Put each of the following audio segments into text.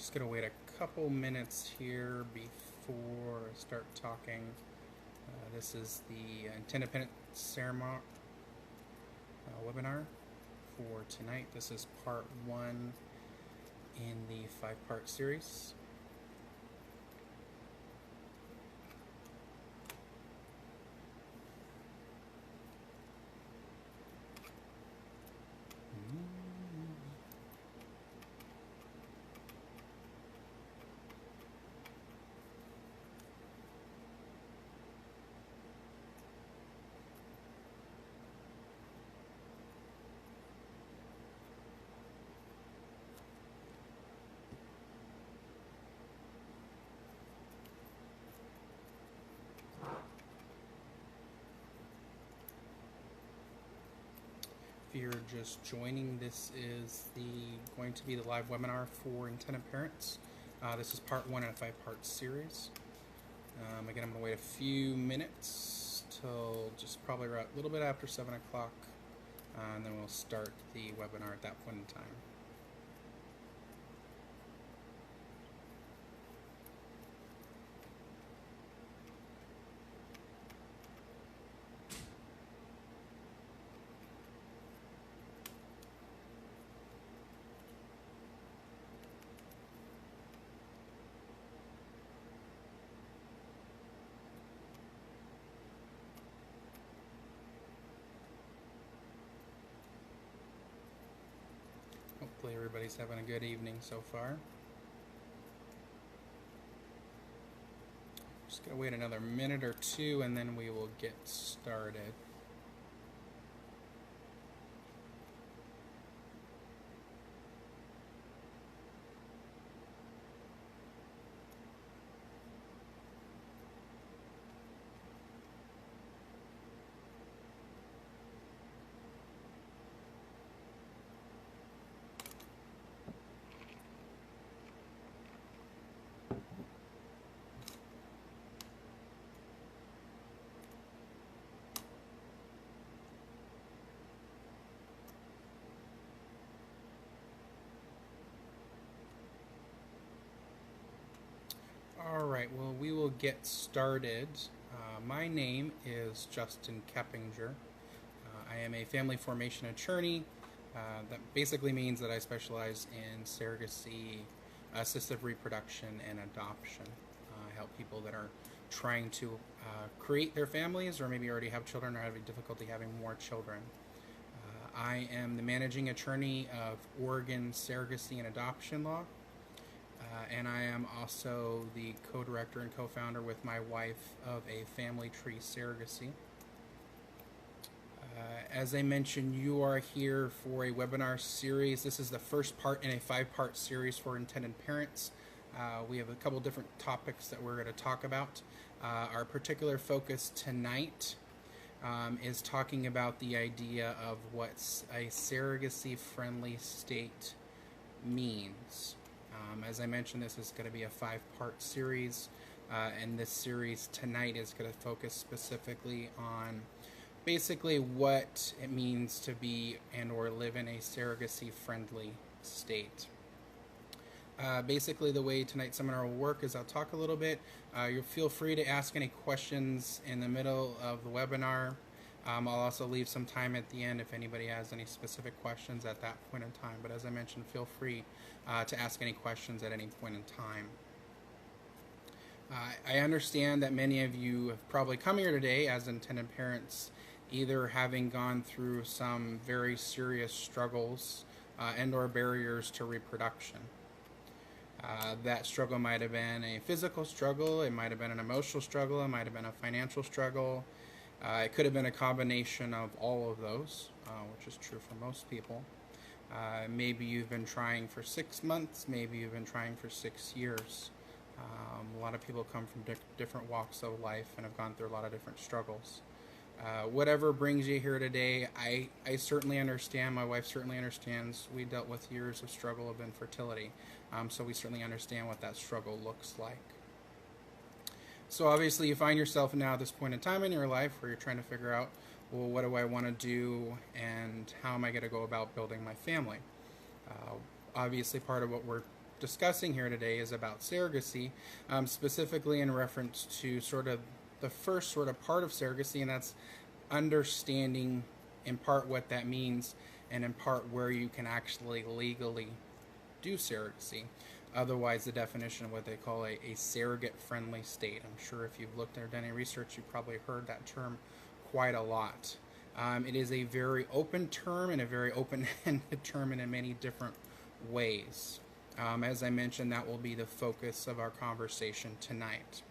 Just going to wait a couple minutes here before I start talking. This is the Independent Ceremony webinar for tonight. This is part 1 in the 5-part series. If you're just joining, this is going to be the live webinar for intended parents. This is part 1 in a 5-part series. Again, I'm going to wait a few minutes till just probably a little bit after 7 o'clock, and then we'll start the webinar at that point in time. Hopefully everybody's having a good evening so far. Just gonna wait another minute or two and then we will get started. Alright, well, we will get started. My name is Justin Keppinger. I am a family formation attorney. That basically means that I specialize in surrogacy, assisted reproduction, and adoption. I help people that are trying to create their families or maybe already have children or having difficulty having more children. I am the managing attorney of Oregon Surrogacy and Adoption Law. And I am also the co-director and co-founder with my wife of a family tree surrogacy. As I mentioned, you are here for a webinar series. This is the first part in a 5-part series for intended parents. We have a couple different topics that we're going to talk about. Our particular focus tonight is talking about the idea of what a surrogacy-friendly state means. As I mentioned, this is going to be a 5-part series, and this series tonight is going to focus specifically on basically what it means to be and or live in a surrogacy-friendly state. Basically, the way tonight's seminar will work is I'll talk a little bit. You'll feel free to ask any questions in the middle of the webinar. I'll also leave some time at the end if anybody has any specific questions at that point in time. But as I mentioned, feel free to ask any questions at any point in time. I understand that many of you have probably come here today as intended parents, either having gone through some very serious struggles and or barriers to reproduction. That struggle might have been a physical struggle, it might have been an emotional struggle, it might have been a financial struggle. It could have been a combination of all of those, which is true for most people. Maybe you've been trying for 6 months, maybe you've been trying for 6 years. A lot of people come from different walks of life and have gone through a lot of different struggles. Whatever brings you here today, I certainly understand, my wife certainly understands. We dealt with years of struggle of infertility, so we certainly understand what that struggle looks like. So obviously you find yourself now at this point in time in your life where you're trying to figure out, well, what do I want to do and how am I going to go about building my family? Obviously part of what we're discussing here today is about surrogacy, specifically in reference to sort of the first sort of part of surrogacy, and that's understanding in part what that means and in part where you can actually legally do surrogacy. Otherwise, the definition of what they call a surrogate-friendly state. I'm sure if you've looked or done any research, you've probably heard that term quite a lot. It is a very open term and a very open-ended term in many different ways. As I mentioned, that will be the focus of our conversation tonight.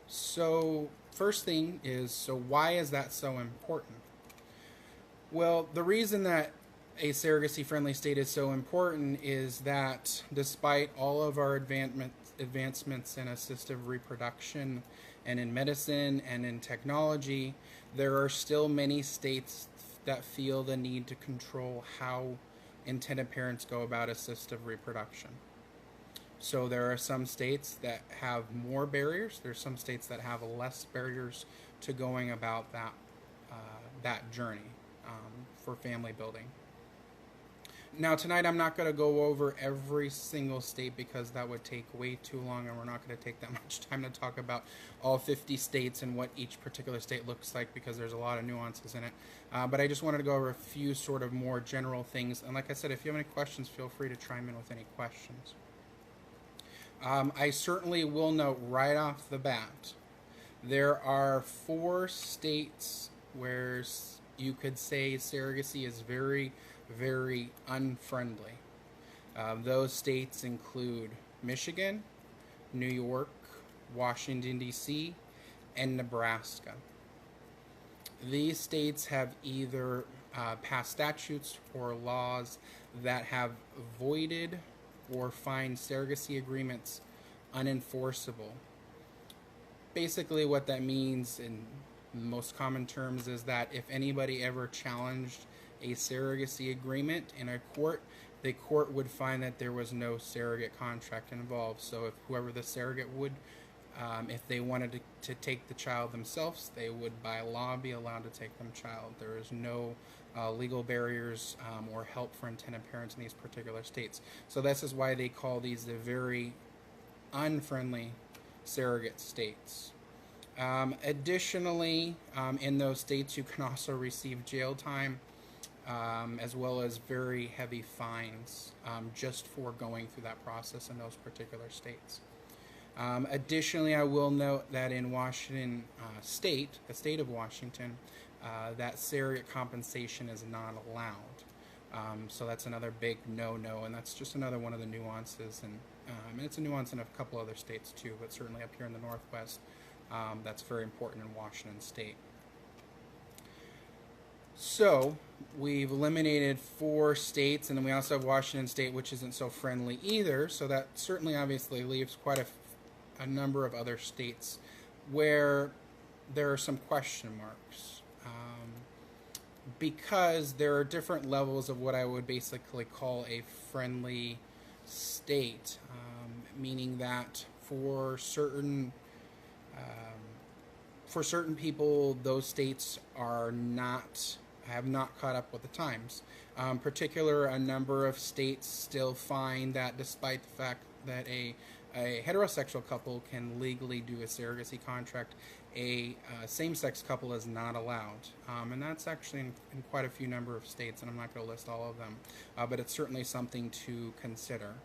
So, first thing is, so why is that so important? Well, the reason that a surrogacy-friendly state is so important is that despite all of our advancements in assistive reproduction and in medicine and in technology, there are still many states that feel the need to control how intended parents go about assistive reproduction. So there are some states that have more barriers. There's some states that have less barriers to going about that journey for family building. Now tonight I'm not going to go over every single state because that would take way too long, and we're not going to take that much time to talk about all 50 states and what each particular state looks like, because there's a lot of nuances in it. But I just wanted to go over a few sort of more general things, and like I said, if you have any questions, feel free to chime in with any questions. I certainly will note right off the bat, there are 4 states where you could say surrogacy is very, very unfriendly. Those states include Michigan, New York, Washington, D.C., and Nebraska. These states have either passed statutes or laws that have voided or find surrogacy agreements unenforceable. Basically what that means in most common terms is that if anybody ever challenged a surrogacy agreement in a court, the court would find that there was no surrogate contract involved. So if whoever the surrogate would, if they wanted to take the child themselves, they would by law be allowed to take the child. There is no legal barriers or help for intended parents in these particular states. So this is why they call these the very unfriendly surrogate states. Additionally, in those states you can also receive jail time as well as very heavy fines just for going through that process in those particular states. Additionally, I will note that in Washington state, the state of Washington, that surrogate compensation is not allowed. So that's another big no-no, and that's just another one of the nuances. And it's a nuance in a couple other states too, but certainly up here in the Northwest, that's very important in Washington state. So we've eliminated 4 states, and then we also have Washington state, which isn't so friendly either. So that certainly obviously leaves quite a number of other states where there are some question marks. Because there are different levels of what I would basically call a friendly state, meaning that for certain people, those states have not caught up with the times. A number of states still find that despite the fact that a heterosexual couple can legally do a surrogacy contract, a same-sex couple is not allowed. And that's actually in quite a few number of states, and I'm not going to list all of them, but it's certainly something to consider.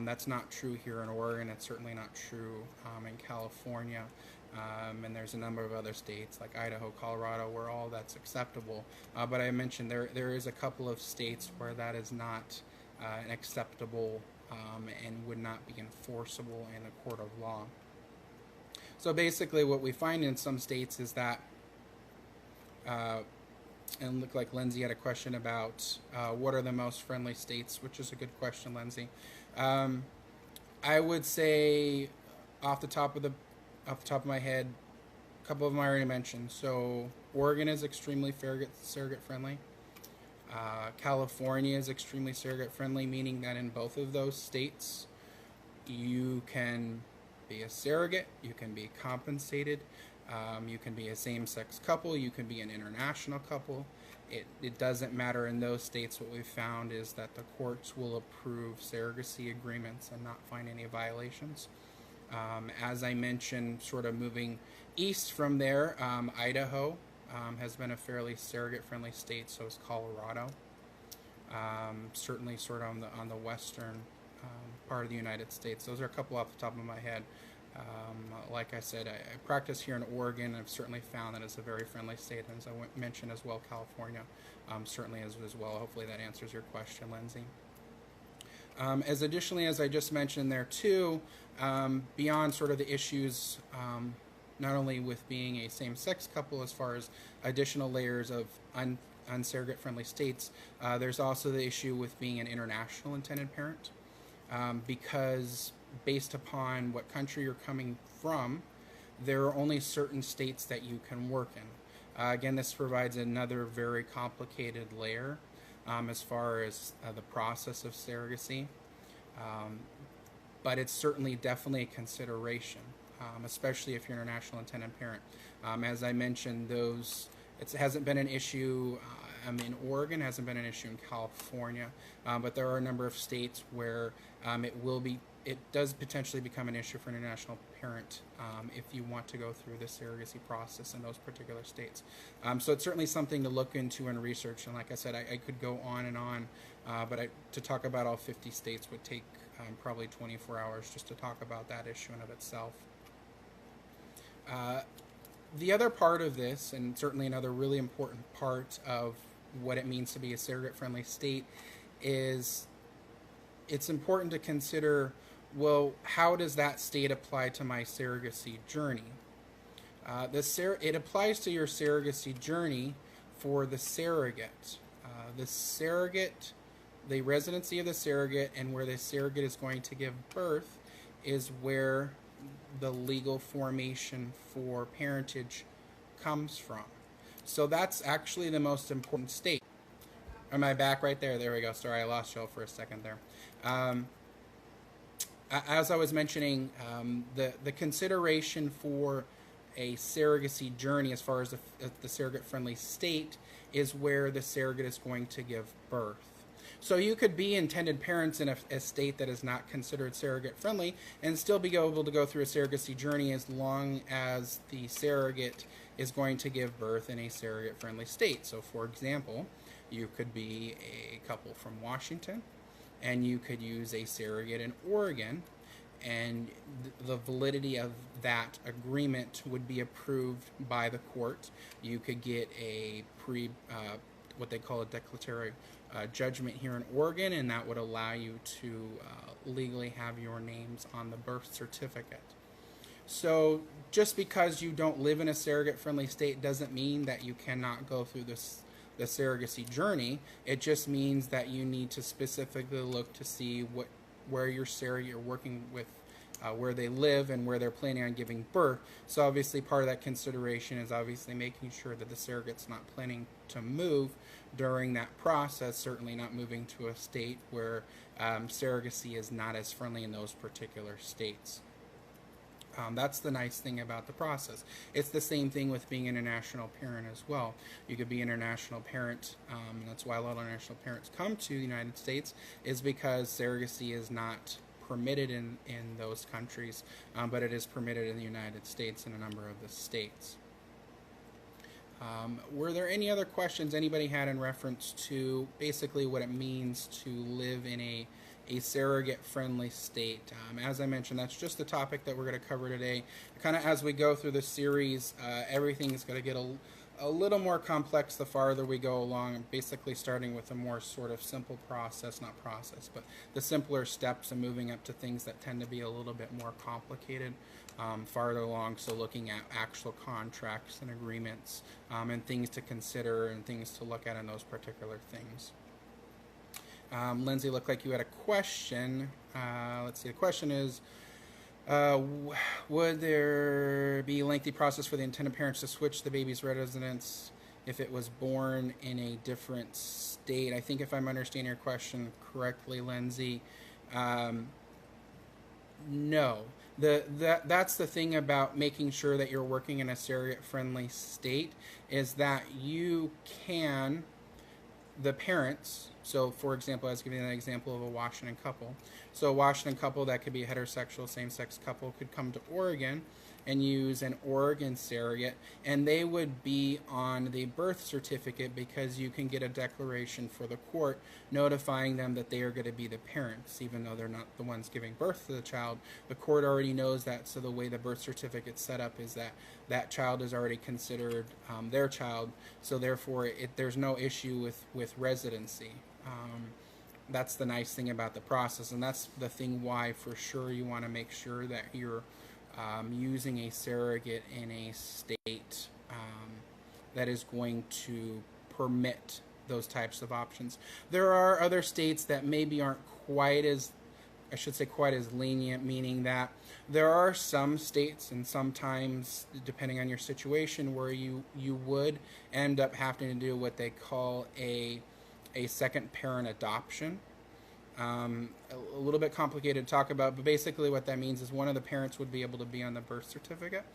That's not true here in Oregon. It's certainly not true in California. And there's a number of other states like Idaho, Colorado, where all that's acceptable. But I mentioned there is a couple of states where that is not acceptable and would not be enforceable in a court of law. So basically what we find in some states is that, and look like Lindsay had a question about what are the most friendly states, which is a good question, Lindsay. I would say off the top of my head, a couple of them I already mentioned. So Oregon is extremely surrogate friendly. California is extremely surrogate friendly, meaning that in both of those states, you can be a surrogate, you can be compensated, You can be a same-sex couple. You can be an international couple. It doesn't matter in those states. What we've found is that the courts will approve surrogacy agreements and not find any violations. As I mentioned, sort of moving east from there, Idaho has been a fairly surrogate-friendly state, so is Colorado. Certainly sort of on the western part of the United States. Those are a couple off the top of my head. Like I said, I practice here in Oregon. I've certainly found that it's a very friendly state, and as I mentioned as well, California certainly is as well. Hopefully that answers your question, Lindsay. Additionally, as I just mentioned there too, beyond sort of the issues not only with being a same-sex couple as far as additional layers of unsurrogate-friendly states, there's also the issue with being an international intended parent, because based upon what country you're coming from, there are only certain states that you can work in. Again, this provides another very complicated layer as far as the process of surrogacy, but it's certainly definitely a consideration, especially if you're an international intended parent. As I mentioned, it hasn't been an issue in Oregon, hasn't been an issue in California, but there are a number of states where it does potentially become an issue for an international parent if you want to go through the surrogacy process in those particular states. So it's certainly something to look into and research. And like I said, I could go on and on, but to talk about all 50 states would take probably 24 hours just to talk about that issue in of itself. The other part of this, and certainly another really important part of what it means to be a surrogate-friendly state, is it's important to consider, well, how does that state apply to my surrogacy journey? It applies to your surrogacy journey for the surrogate. The residency of the surrogate and where the surrogate is going to give birth is where the legal formation for parentage comes from. So that's actually the most important state. Am I back right there? There we go. Sorry, I lost y'all for a second there. As I was mentioning, the consideration for a surrogacy journey as far as the surrogate-friendly state is where the surrogate is going to give birth. So you could be intended parents in a state that is not considered surrogate-friendly and still be able to go through a surrogacy journey as long as the surrogate is going to give birth in a surrogate-friendly state. So for example, you could be a couple from Washington and you could use a surrogate in Oregon, and the validity of that agreement would be approved by the court. You could get a what they call a declaratory judgment here in Oregon, and that would allow you to legally have your names on the birth certificate. So just because you don't live in a surrogate-friendly state doesn't mean that you cannot go through the surrogacy journey. It just means that you need to specifically look to see where your surrogate you're working with, where they live and where they're planning on giving birth. So obviously part of that consideration is obviously making sure that the surrogate's not planning to move during that process, certainly not moving to a state where surrogacy is not as friendly in those particular states. That's the nice thing about the process. It's the same thing with being an international parent as well. You could be an international parent, and that's why a lot of international parents come to the United States, is because surrogacy is not permitted in those countries, but it is permitted in the United States in a number of the states. Were there any other questions anybody had in reference to basically what it means to live in a surrogate-friendly state? As I mentioned, that's just the topic that we're going to cover today. Kind of as we go through the series, everything is going to get a little more complex the farther we go along, basically starting with a more sort of simple process, but the simpler steps and moving up to things that tend to be a little bit more complicated farther along, so looking at actual contracts and agreements and things to consider and things to look at in those particular things. Lindsay, looked like you had a question. Let's see, the question is, would there be a lengthy process for the intended parents to switch the baby's residence if it was born in a different state? I think if I'm understanding your question correctly, Lindsay, no. That's the thing about making sure that you're working in a surrogate friendly state, is that you can, the parents, so for example, I was giving an example of a Washington couple. So a Washington couple that could be a heterosexual same-sex couple could come to Oregon and use an Oregon surrogate, and they would be on the birth certificate because you can get a declaration for the court notifying them that they are going to be the parents, even though they're not the ones giving birth to the child. The court already knows that, so the way the birth certificate's set up is that that child is already considered their child, so therefore there's no issue with residency. That's the nice thing about the process, and that's the thing why for sure you want to make sure that you're using a surrogate in a state that is going to permit those types of options. There are other states that maybe aren't quite as, I should say, quite as lenient, meaning that there are some states, and sometimes depending on your situation, where you would end up having to do what they call a second parent adoption. A little bit complicated to talk about, but basically what that means is one of the parents would be able to be on the birth certificate,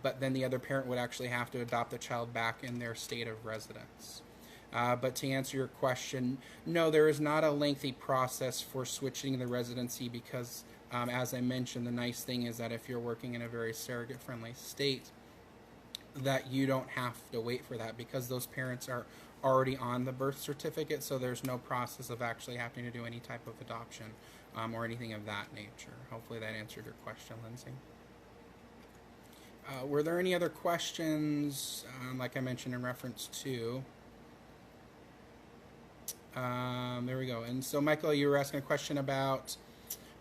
but then the other parent would actually have to adopt the child back in their state of residence. But to answer your question, no, there is not a lengthy process for switching the residency because, as I mentioned, the nice thing is that if you're working in a very surrogate-friendly state, that you don't have to wait for that because those parents are already on the birth certificate, so there's no process of actually having to do any type of adoption or anything of that nature. Hopefully that answered your question, Lindsay. Were there any other questions, like I mentioned, in reference to... there we go. And so, Michael, you were asking a question about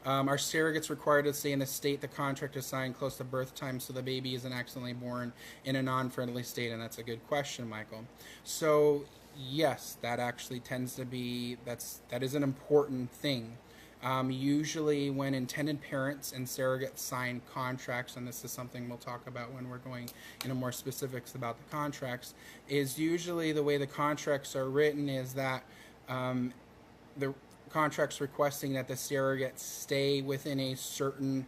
are surrogates required to stay in the state the contract is signed close to birth time so the baby isn't accidentally born in a non-friendly state? And that's a good question, Michael. So, yes, that actually tends to be, that is an important thing. Usually when intended parents and surrogates sign contracts, and this is something we'll talk about when we're going into more specifics about the contracts, is usually the way the contracts are written is that the contracts requesting that the surrogates stay within a certain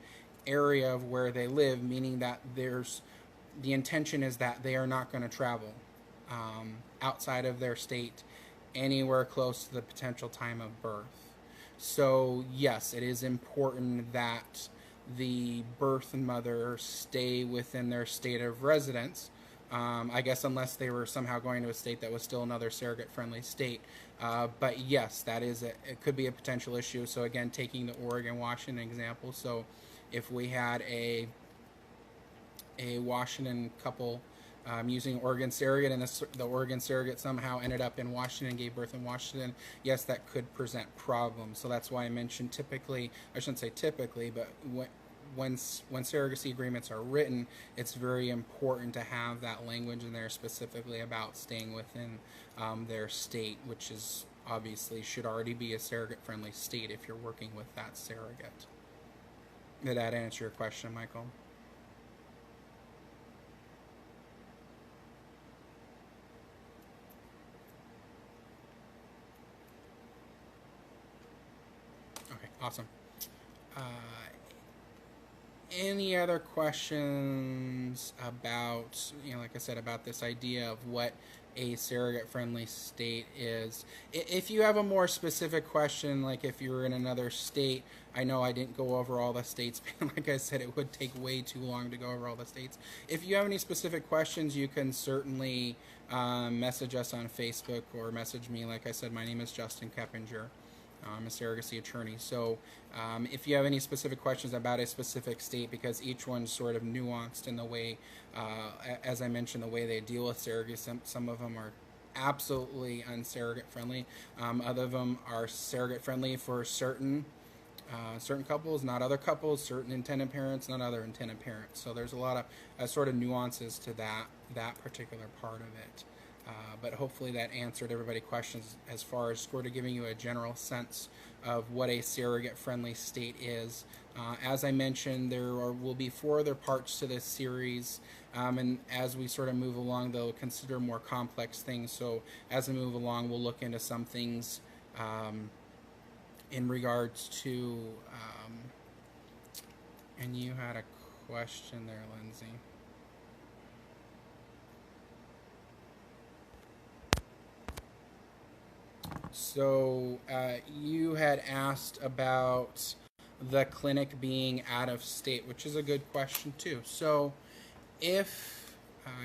area of where they live, meaning that the intention is that they are not going to travel outside of their state anywhere close to the potential time of birth. So yes, it is important that the birth mother stay within their state of residence. I guess unless they were somehow going to a state that was still another surrogate-friendly state. But yes, that is it could be a potential issue. So again, taking the Oregon-Washington example. So if we had a Washington couple using Oregon surrogate, and the Oregon surrogate somehow ended up in Washington, gave birth in Washington, yes, that could present problems. So that's why I mentioned typically, I shouldn't say typically, but when surrogacy agreements are written, it's very important to have that language in there specifically about staying within their state, which is obviously should already be a surrogate-friendly state if you're working with that surrogate. Did that answer your question, Michael? Okay, awesome. Any other questions about, like I said, about this idea of what a surrogate-friendly state is? If you have a more specific question, like if you were in another state, I know I didn't go over all the states, but like I said, it would take way too long to go over all the states. If you have any specific questions, you can certainly message us on Facebook or message me. Like I said, my name is Justin Keppinger. I'm a surrogacy attorney. So if you have any specific questions about a specific state, because each one's sort of nuanced in the way, as I mentioned, the way they deal with surrogacy, some of them are absolutely unsurrogate friendly. Other of them are surrogate friendly for certain couples, not other couples, certain intended parents, not other intended parents. So there's a lot of sort of nuances to that particular part of it. But hopefully that answered everybody's questions as far as sort of giving you a general sense of what a surrogate-friendly state is. As I mentioned, will be 4 other parts to this series, and as we sort of move along, they'll consider more complex things. So as we move along, we'll look into some things in regards to And you had a question there, Lindsay. So you had asked about the clinic being out of state, which is a good question too. So if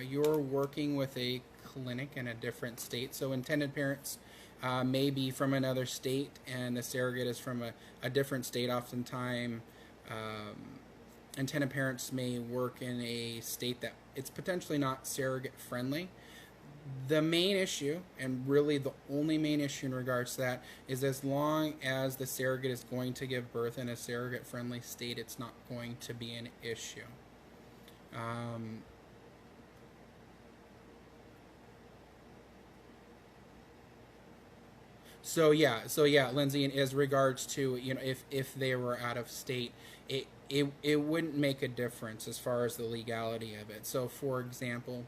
you're working with a clinic in a different state, so intended parents may be from another state and the surrogate is from a different state, oftentimes intended parents may work in a state that it's potentially not surrogate friendly. The main issue, and really the only main issue in regards to that, is as long as the surrogate is going to give birth in a surrogate friendly state, it's not going to be an issue. Um, so yeah, Lindsay, as regards to if they were out of state, it wouldn't make a difference as far as the legality of it. So, for example,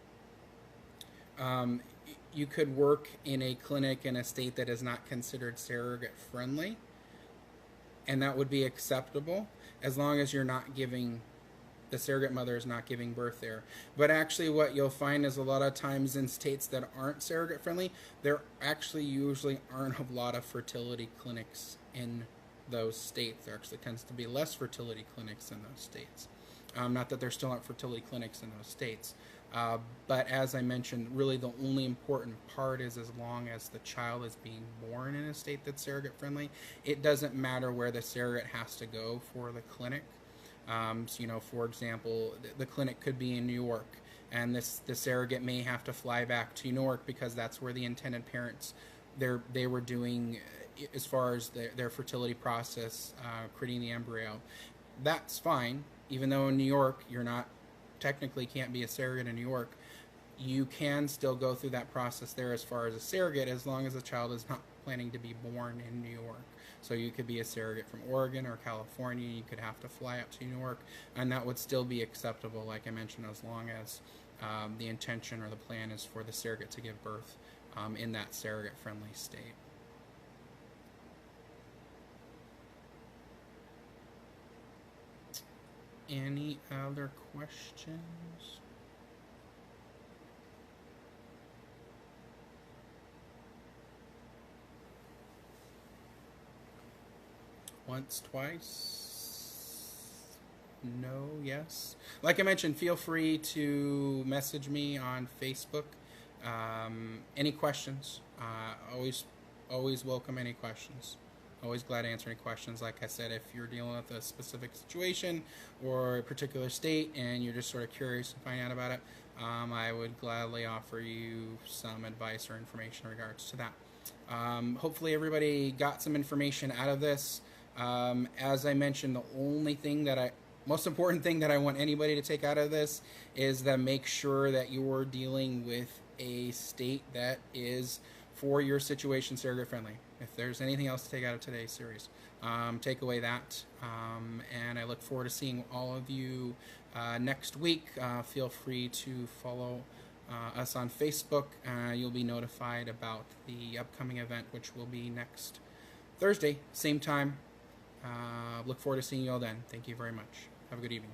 um, you could work in a clinic in a state that is not considered surrogate friendly, and that would be acceptable as long as you're not giving the surrogate mother is not giving birth there. But actually, what you'll find is a lot of times in states that aren't surrogate friendly, there actually usually aren't a lot of fertility clinics in those states. There actually tends to be less fertility clinics in those states. Not that there still aren't fertility clinics in those states. But as I mentioned, really the only important part is as long as the child is being born in a state that's surrogate friendly, it doesn't matter where the surrogate has to go for the clinic. So, for example, the clinic could be in New York, and the surrogate may have to fly back to New York because that's where the intended parents they were doing as far as their fertility process, creating the embryo. That's fine, even though in New York you're not technically can't be a surrogate in New York. You can still go through that process there as far as a surrogate, as long as the child is not planning to be born in New York. So you could be a surrogate from Oregon or California. You could have to fly up to New York, and that would still be acceptable, like I mentioned, as long as the intention or the plan is for the surrogate to give birth in that surrogate-friendly state. Any other questions? Once, twice? No, yes. Like I mentioned, feel free to message me on Facebook. Any questions? Always welcome any questions. Always glad to answer any questions. Like I said, if you're dealing with a specific situation or a particular state and you're just sort of curious to find out about it, I would gladly offer you some advice or information in regards to that. Hopefully, everybody got some information out of this. As I mentioned, the only thing that most important thing that I want anybody to take out of this is that make sure that you're dealing with a state that is for your situation surrogate friendly. If there's anything else to take out of today's series, take away that. And I look forward to seeing all of you next week. Feel free to follow us on Facebook. You'll be notified about the upcoming event, which will be next Thursday, same time. Look forward to seeing you all then. Thank you very much. Have a good evening.